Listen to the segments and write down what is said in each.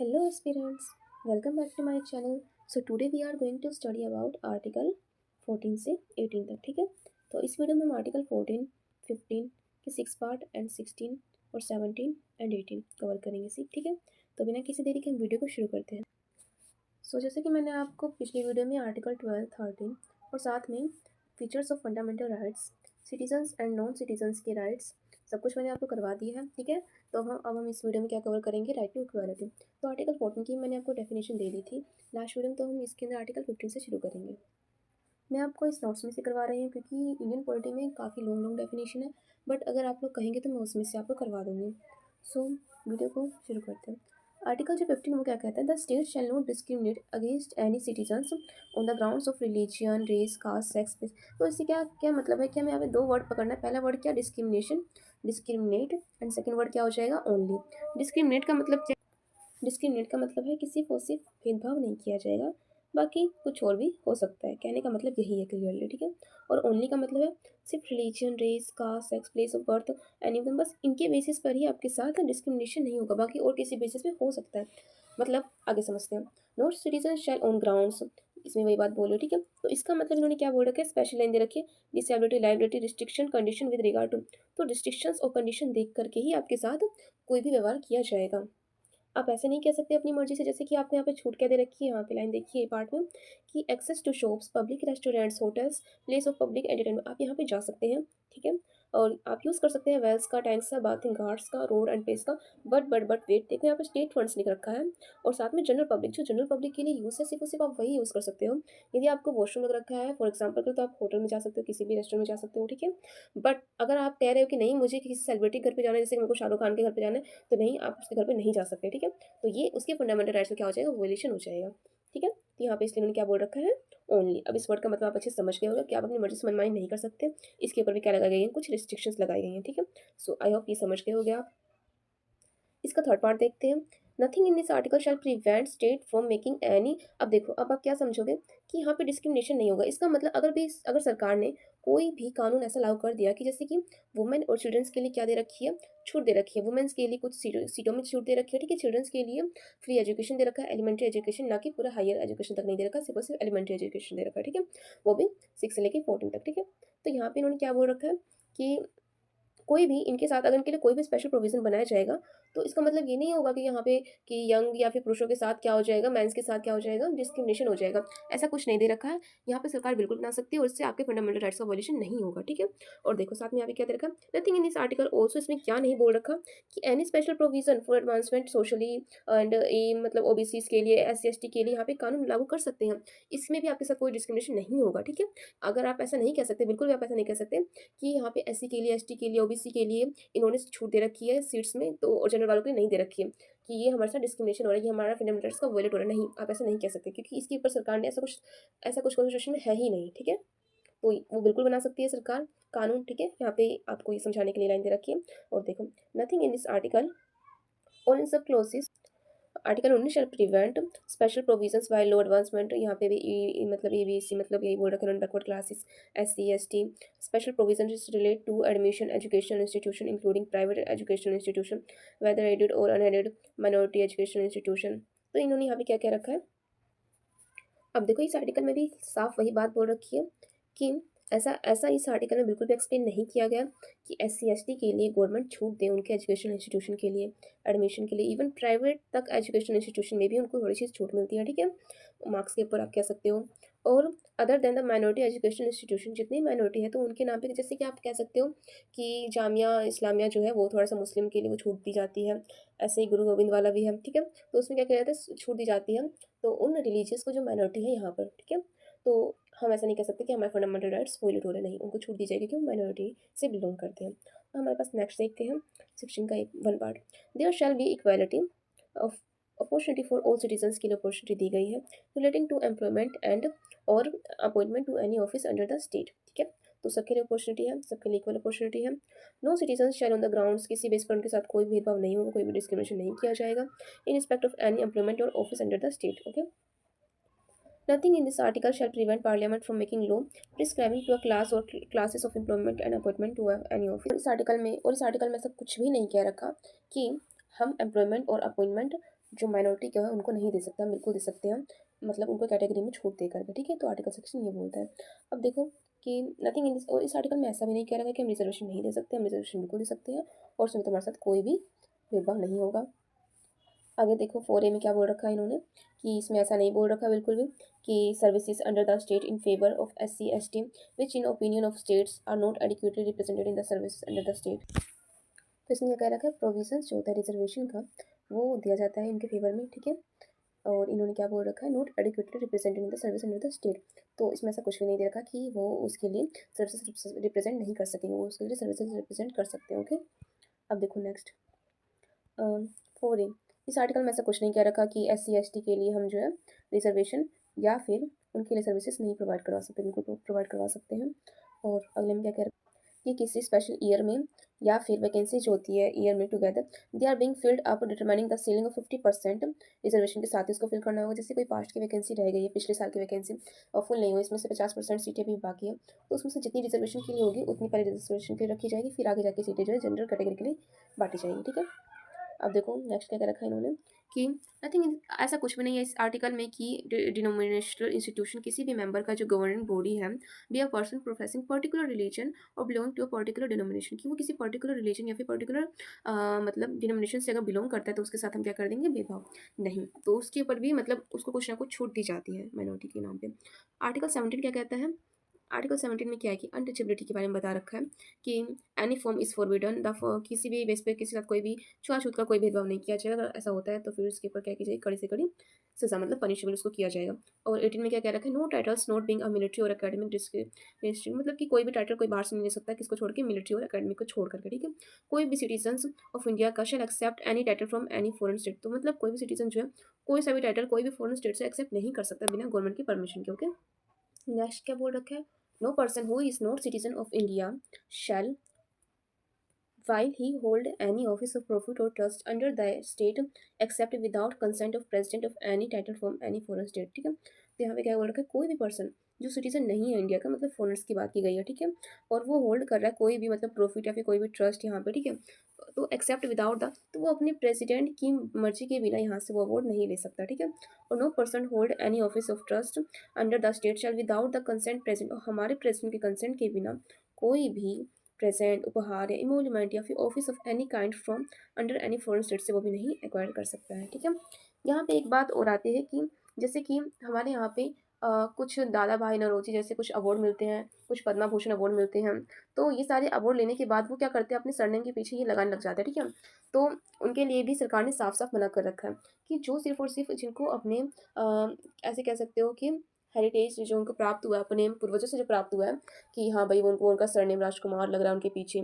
Hello aspirants, welcome back to my channel. So today we are going to study about article 14 से 18 तक, ठीक है। तो इस वीडियो में हम आर्टिकल 14, 15 के 6 पार्ट एंड 16 और 17 एंड 18 कवर करेंगे, ठीक है। तो बिना किसी देरी के हम वीडियो को शुरू करते हैं। जैसे कि मैंने आपको पिछली वीडियो में आर्टिकल 12, 13 और साथ में features of fundamental rights, citizens and non citizens के राइट्स, सब कुछ मैंने आपको करवा दिया है, ठीक है। तो अब हम इस वीडियो में क्या कवर करेंगे, राइट टू इक्वालिटी। तो आर्टिकल 14 की मैंने आपको डेफिनेशन दे दी थी लास्ट वीडियो में, तो हम इसके अंदर आर्टिकल 15 से शुरू करेंगे। मैं आपको इस नोट्स में से करवा रही हूँ क्योंकि इंडियन पॉलिटी में काफ़ी लॉन्ग लॉन्ग डेफिनेशन है, बट अगर आप लोग कहेंगे तो मैं उसमें से आपको करवा दूँगी। वीडियो को शुरू करते हैं। आर्टिकल जो 15 वो क्या कहता है, the state shall not discriminate against any citizens on the grounds of religion, race, caste, sex. तो इससे क्या क्या मतलब है, क्या हमें यहाँ पे दो वर्ड पकड़ना है। पहला वर्ड क्या, discrimination, discriminate, and second word क्या हो जाएगा, ओनली। डिस्क्रिमिनेट का मतलब क्या, डिस्क्रिमिनेट का मतलब है किसी को सिर्फ भेदभाव नहीं किया जाएगा, बाकी कुछ और भी हो सकता है, कहने का मतलब यही है क्लियरली, ठीक है। और ओनली का मतलब है सिर्फ religion, race, caste, sex, place of birth, any of them, बस इनके बेसिस पर ही आपके साथ डिस्क्रिमिनेशन नहीं होगा, बाकी और किसी बेसिस पे हो सकता है। मतलब आगे समझते हैं। Not citizen shall on grounds, इसमें वही बात बोलो, ठीक है। तो इसका मतलब इन्होंने क्या बोल रखा है, स्पेशल लाइन दे रखी है, disability, liability, restriction, condition with regard to. तो रिस्ट्रिक्शंस और कंडीशन देख करके ही आपके साथ कोई भी व्यवहार किया जाएगा। आप ऐसे नहीं कह सकते अपनी मर्जी से, जैसे कि आपने यहाँ पे छूट क्या दे रखी है, यहाँ पे लाइन देखिए पार्ट में, कि access to shops, public restaurants, hotels, place of public entertainment, आप यहाँ पे जा सकते हैं, ठीक है। और आप यूज़ कर सकते हैं वेल्स का, टैंक्स का, बाथिंग घाट्स का, रोड एंड प्लेस का। बट वेट, देखो यहाँ पे स्टेट फंड्स लिख रखा है। और साथ में जनरल पब्लिक, जो जनरल पब्लिक के लिए यूज़ है, सिर्फ और सिर्फ आप वही यूज़ कर सकते हो। यदि आपको वॉशरूम लग रखा है फॉर एग्जाम्पल, तो आप होटल में जा सकते हो, किसी भी रेस्टोरेंट में जा सकते हो, ठीक है। बट अगर आप कह रहे हो कि नहीं मुझे किसी सेलिब्रिटी घर पे जाना है, जैसे कि मेरे को शाहरुख खान के घर पे जाना है, तो नहीं, आप उसके घर पे नहीं जा सकते, ठीक है। तो ये उसके फंडामेंटल राइट्स में क्या हो जाएगा, वोलेशन हो जाएगा, ठीक है। तो यहाँ पे इसलिए मैंने क्या बोल रखा है, ओनली। अब इस वर्ड का मतलब आप अच्छे से समझ गए होगा कि आप अपनी मर्जी से मनमानी नहीं कर सकते। इसके ऊपर भी क्या लगाई गई है, कुछ रिस्ट्रिक्शंस लगाई गई हैं, ठीक है। आई होप ये समझ गए होगे आप। इसका थर्ड पार्ट देखते हैं। Nothing in this article shall prevent state from making any. अब देखो, अब आप क्या समझोगे कि यहाँ पे डिस्क्रिमिनेशन नहीं होगा। इसका मतलब अगर सरकार ने कोई भी कानून ऐसा लागू कर दिया कि जैसे कि वुमेन और चिल्ड्रंस के लिए क्या दे रखी है, छूट दे रखी है। वुमेन्स के लिए कुछ सीटों में छूट दे रखी है, ठीक है। चिल्ड्रंस के लिए फ्री एजुकेशन दे रखा है, एलिमेंट्री एजुकेशन, ना कि पूरा हायर एजुकेशन तक नहीं दे रखा, सिर्फ और सिर्फ एलिमेंट्री एजुकेशन दे रखा है, ठीक है। वो भी 6 से लेकर 14 तक, ठीक है। तो यहाँ पे इन्होंने क्या बोल रखा है कि कोई भी इनके साथ अगर इनके लिए कोई भी स्पेशल प्रोविज़न बनाया जाएगा, तो इसका मतलब ये नहीं होगा कि यहाँ पे कि यंग या फिर पुरुषों के साथ क्या हो जाएगा, मेंस के साथ क्या हो जाएगा, डिस्क्रिमिनेशन हो जाएगा। ऐसा कुछ नहीं दे रखा है। यहाँ पे सरकार बिल्कुल बना सकती है और इससे आपके फंडामेंटल राइट्स का वॉल्यूशन नहीं होगा, ठीक है। और देखो साथ में यहाँ पे क्या दे रखा है, nothing in this article also, इसमें क्या नहीं बोल रखा कि any special provision for advancement socially and a मतलब ओबीसीज़ के लिए, एससी-एसटी के लिए यहाँ पे कानून लागू कर सकते हैं। इसमें भी आपके साथ कोई डिस्क्रिमिनेशन नहीं होगा, ठीक है। अगर आप ऐसा नहीं कह सकते, बिल्कुल भी आप ऐसा नहीं कह सकते कि यहाँ पे एससी के लिए, एसटी के लिए, ओबीसी के लिए इन्होंने छूट दे रखी है सीट्स में, तो और जनरल वालों के लिए नहीं दे रखी है, कि ये हमारे साथ डिस्क्रिमिनेशन हो रहा है, ये हमारा फंडामेंटल राइट्स का वायलेट हो रहा है। नहीं, आप ऐसा नहीं कह सकते, क्योंकि इसके ऊपर सरकार ने ऐसा कुछ कॉन्स्टिट्यूशन में है ही नहीं, ठीक है। तो वो बिल्कुल बना सकती है सरकार कानून, ठीक है। यहाँ पे आपको ये समझाने के लिए लाइन दे रखी है। और देखो, नथिंग इन दिस आर्टिकल और इन सब क्लोजेस, आर्टिकल 19 शैल प्रिवेंट स्पेशल प्रोविजंस बाय लो एडवांसमेंट। यहाँ पे भी मतलब ईबीसी मतलब यही बोल रखा है, non backward classes, SC ST. Special provision relate to admission educational institution including private educational institution, whether aided और अनएडेड, माइनॉरिटी एजुकेशनल इंस्टीट्यूशन। तो इन्होंने यहाँ पे क्या क्या रखा है। अब देखो, इस आर्टिकल में भी साफ वही बात बोल रखी है कि ऐसा ऐसा इस आर्टिकल में बिल्कुल भी एक्सप्लेन नहीं किया गया कि एससी एसटी के लिए गवर्नमेंट छूट दे उनके एजुकेशन इंस्टीट्यूशन के लिए, एडमिशन के लिए। इवन प्राइवेट तक एजुकेशन इंस्टीट्यूशन में भी उनको थोड़ी सी छूट मिलती है, ठीक है। मार्क्स के ऊपर आप कह सकते हो। और other than the minority education institution, जितनी माइनॉरिटी है तो उनके नाम पे, जैसे कि आप कह सकते हो कि जामिया इस्लामिया जो है वो थोड़ा सा मुस्लिम के लिए वो छूट दी जाती है। ऐसे ही गुरु गोविंद वाला भी है, ठीक है। तो उसमें क्या किया जाता है, छूट दी जाती है तो उन रिलीजियस को जो माइनॉरिटी है यहाँ पर, ठीक है। तो हम ऐसा नहीं कह सकते कि हमारे फंडामेंटल राइट्स वायलेट हो रहे, नहीं, उनको छूट दी जाएगी क्यों, माइनॉरिटी से बिलोंग करते हैं। हमारे पास नेक्स्ट देखते हैं सेक्शन का एक one part. There shall be equality of opportunity for all citizens के लिए अपॉर्चुनिटी दी गई है रिलेटिंग टू एम्प्लॉयमेंट एंड और appointment to any office under the state, ठीक है। तो सबके लिए अपॉर्चुनिटी है, सबके लिए इक्वल अपॉर्चुनिटी है। No citizen shall on the grounds, किसी बेस पर उनके साथ कोई भेदभाव नहीं होगा, कोई भी डिस्क्रिमिनेशन नहीं किया जाएगा in respect of any employment और office under the state, okay. Nothing in this article shall prevent Parliament from making law prescribing to a class or classes of employment and appointment to any office। इस article में ऐसा कुछ भी नहीं कह रखा कि हम एम्प्लॉयमेंट और अपॉइंटमेंट जो माइनॉरिटी क्या है उनको नहीं दे सकते, हम बिल्कुल दे सकते हैं, मतलब उनको कैटेगरी में छूट दे करके, ठीक है। तो आर्टिकल सेक्शन ये बोलता है। अब देखो कि नथिंग इन दिस, और इस आर्टिकल में ऐसा भी नहीं कह रहा है कि हम रिजर्वेशन नहीं दे सकते, हम रिजर्वेशन बिल्कुल दे सकते हैं और उसमें तुम्हारे साथ कोई भी भेदभाव नहीं होगा। आगे देखो 4A में क्या बोल रखा है इन्होंने, कि इसमें ऐसा नहीं बोल रखा बिल्कुल भी कि services under the state in favour of SC ST which in opinion of states are not adequately represented in the service under the state. तो इसमें क्या कह रखा है, प्रोविजंस जो होता है रिजर्वेशन का वो दिया जाता है इनके फेवर में, ठीक है। और इन्होंने क्या बोल रखा है, not adequately represented in the service under the state. तो इसमें ऐसा कुछ भी नहीं दे रखा कि वो उसके लिए सर्विसेज रिप्रेजेंट नहीं कर सकेंगे, वो उसके लिए सर्विसेज रिप्रेजेंट कर सकते हैं, ओके। अब देखो नेक्स्ट 4A, इस आर्टिकल में ऐसा कुछ नहीं कह रखा कि SC ST के लिए हम जो है रिजर्वेशन या फिर उनके लिए सर्विसेज नहीं प्रोवाइड करवा सकते, बिल्कुल प्रोवाइड करवा सकते हैं। और अगले में क्या कह रखा है कि किसी स्पेशल ईयर में या फिर वैकेंसी जो होती है ईयर में together they are being filled up determining the ceiling of 50% reservation के साथ ही उसको फिल करना होगा। जैसे कोई पास्ट की वैकेंसी रह गई है, पिछले साल की वैकेंसी और फुल नहीं हुई, इसमें से 50% सीटें भी बाकी है, तो उसमें से जितनी रिजर्वेशन के लिए होगी उतनी पहले रिजर्वेशन के लिए रखी जाएगी, फिर आगे जाके सीटें जो है जनरल कैटेगरी के लिए बांटी जाएगी, ठीक है। अब देखो नेक्स्ट क्या क्या रखा है इन्होंने कि नथिंग, ऐसा कुछ भी नहीं है इस आर्टिकल में कि डिनोमिनेशनल इंस्टीट्यूशन किसी भी मेंबर का जो गवर्निंग बॉडी है be a person professing particular religion और belong to a particular denomination, कि वो किसी पर्टिकुलर रिलीजन या फिर पर्टिकुलर मतलब डिनोमिनेशन से अगर बिलोंग करता है तो उसके साथ हम क्या कर देंगे, भेदभाव नहीं, तो उसके ऊपर भी मतलब उसको कुछ ना कुछ छूट दी जाती है माइनॉरिटी के नाम पे। आर्टिकल 17 क्या कहता है, आर्टिकल 17 में क्या है कि अनटचेबिलिटी के बारे में बता रखा है कि any form is forbidden the, किसी भी बेस पे किसी के साथ कोई भी छुआछूत का कोई भेदभाव नहीं किया जाएगा, अगर ऐसा होता है तो फिर उसके ऊपर क्या की जाएगी, कड़ी से कड़ी सजा, मतलब पनिशेबल उसको किया जाएगा। और 18 में क्या कह रखा है, no titles not being a military और एकेडमिक डिस्ट्रिक्ट, मतलब कि कोई भी टाइटल कोई बाहर से नहीं ले सकता, किसको छोड़ के, मिलिट्री और एकेडमिक को छोड़ करके, ठीक है। कोई भी सिटीजन्स ऑफ इंडिया का shall accept any title from any foreign state, तो मतलब कोई भी सिटीजन जो है कोई सा भी टाइटल कोई भी फॉरेन स्टेट से एक्सेप्ट नहीं कर सकता बिना गवर्नमेंट की परमिशन के, ओके। नेक्स्ट क्या बोल रखा है, no person who is not citizen of India shall while he hold any office of profit or trust under the state except without consent of president of any title from any foreign state, ठीक है। तो यहाँ पे क्या बोल रखा है, कोई भी पर्सन जो सिटीजन नहीं है इंडिया का, मतलब फॉरेनर्स की बात की गई है, ठीक है, और वो होल्ड कर रहा है कोई भी मतलब प्रॉफिट या फिर कोई भी ट्रस्ट यहाँ पे, ठीक है, तो एक्सेप्ट विदाउट द, तो वो अपने प्रेसिडेंट की मर्जी के बिना यहाँ से वो अवार्ड नहीं ले सकता, ठीक है। और no person hold any office of trust under the state shall without the consent president, और हमारे प्रेसिडेंट के कंसेंट के बिना कोई भी प्रेजेंट, उपहार या इमोल्यूमेंट या फिर office of any kind from under any foreign state से वो भी नहीं एक्वायर कर सकता है, ठीक है। यहाँ पे एक बात और आती है कि जैसे कि हमारे यहाँ पे कुछ दादा भाई नौरोजी जैसे कुछ अवार्ड मिलते हैं, कुछ पद्मा भूषण अवार्ड मिलते हैं, तो ये सारे अवार्ड लेने के बाद वो क्या करते हैं, अपने सरनेम के पीछे ये लगाने लग जाते हैं, ठीक है। तो उनके लिए भी सरकार ने साफ साफ मना कर रखा है कि जो सिर्फ और सिर्फ जिनको अपने ऐसे कह सकते हो कि हेरिटेज जो उनको प्राप्त हुआ है, अपने पूर्वजों से जो प्राप्त हुआ है, कि हाँ भाई उनको उनका सरनेम राजकुमार लग रहा है उनके पीछे,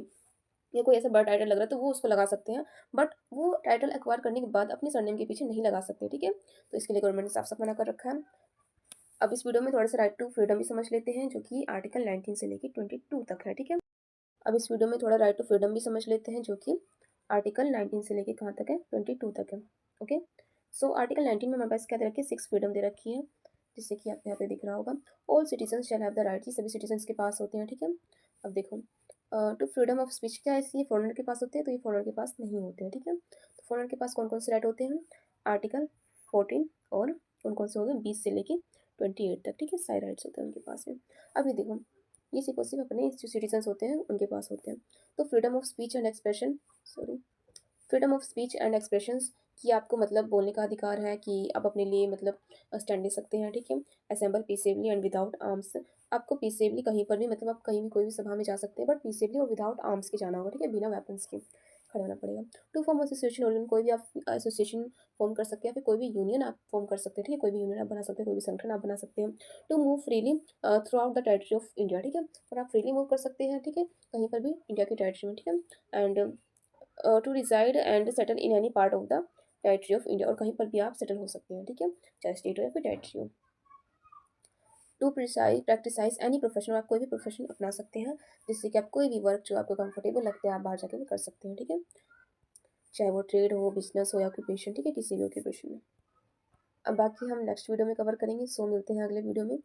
या कोई ऐसा बड़ा टाइटल लग रहा है तो वो उसको लगा सकते हैं, बट वो टाइटल एक्वायर करने के बाद अपने सरनेम के पीछे नहीं लगा सकते, ठीक है। तो इसके लिए गवर्नमेंट ने साफ साफ मना कर रखा है। अब इस वीडियो में थोड़ा सा राइट टू फ्रीडम भी समझ लेते हैं, जो कि आर्टिकल 19 से लेकर 22 तक है, ठीक है। अब इस वीडियो में थोड़ा राइट टू फ्रीडम भी समझ लेते हैं, जो कि आर्टिकल 19 से लेकर कहाँ तक है, 22 तक है, ओके। सो आर्टिकल 19 में हमारे पास क्या दे रखी है, 6 फ्रीडम दे रखी है, जिससे कि आपको यहाँ पे दिख रहा होगा, all citizen shall have the right, ये सभी सिटीजन के पास होते हैं, ठीक है। अब देखो टू फ्रीडम ऑफ स्पीच क्या है, ये फॉरनर के पास होते हैं, तो ये फॉरनर के पास नहीं होते हैं, ठीक है। तो फॉरनर के पास कौन कौन से राइट होते हैं, आर्टिकल 14 और कौन कौन से हो गए 20 से लेके 28 तक, ठीक है, सारे राइट्स होते हैं उनके पास में। अभी देखो ये सिर्फ और सिर्फ अपने जो सिटीजन्स होते हैं उनके पास होते हैं। तो freedom of speech and expression, sorry, freedom of speech and expressions, कि आपको मतलब बोलने का अधिकार है, कि आप अपने लिए मतलब स्टैंड ले सकते हैं, ठीक है। Assemble peaceably and without arms, आपको पीसेबली कहीं पर भी मतलब आप कहीं भी कोई भी सभा में जा सकते हैं, बट पीसेबली और विदाउट आर्म्स के जाना होगा, ठीक है, बिना वेपन्स के खड़ा होना पड़ेगा। टू फॉर्म एसोसिएशन और कोई भी आप एसोसिएशन फॉर्म कर सकते हैं, फिर कोई भी यूनियन आप फॉर्म कर सकते हैं, ठीक है, कोई भी यूनियन आप बना सकते हैं, कोई भी संगठन आप बना सकते हैं। To move freely throughout the territory of India, ठीक है, और आप फ्रीली मूव कर सकते हैं, ठीक है, कहीं पर भी इंडिया की टेरिटरी में, ठीक है। And to reside and settle in any part of the territory of India, और कहीं पर भी आप सेटल हो सकते हैं, ठीक है, चाहे स्टेट हो या फिर टेरिटरी हो। टू प्रैक्टिसाइज एनी प्रोफेशन, आप कोई भी प्रोफेशन अपना सकते हैं, जिससे कि आप कोई भी वर्क जो आपको कंफर्टेबल लगता है आप बाहर जाके भी कर सकते हैं, ठीक है, चाहे वो ट्रेड हो, बिजनेस हो या ऑक्यूपेशन, ठीक है, किसी भी ऑक्यूपेशन में। अब बाकी हम नेक्स्ट वीडियो में कवर करेंगे, सो मिलते हैं अगले वीडियो में।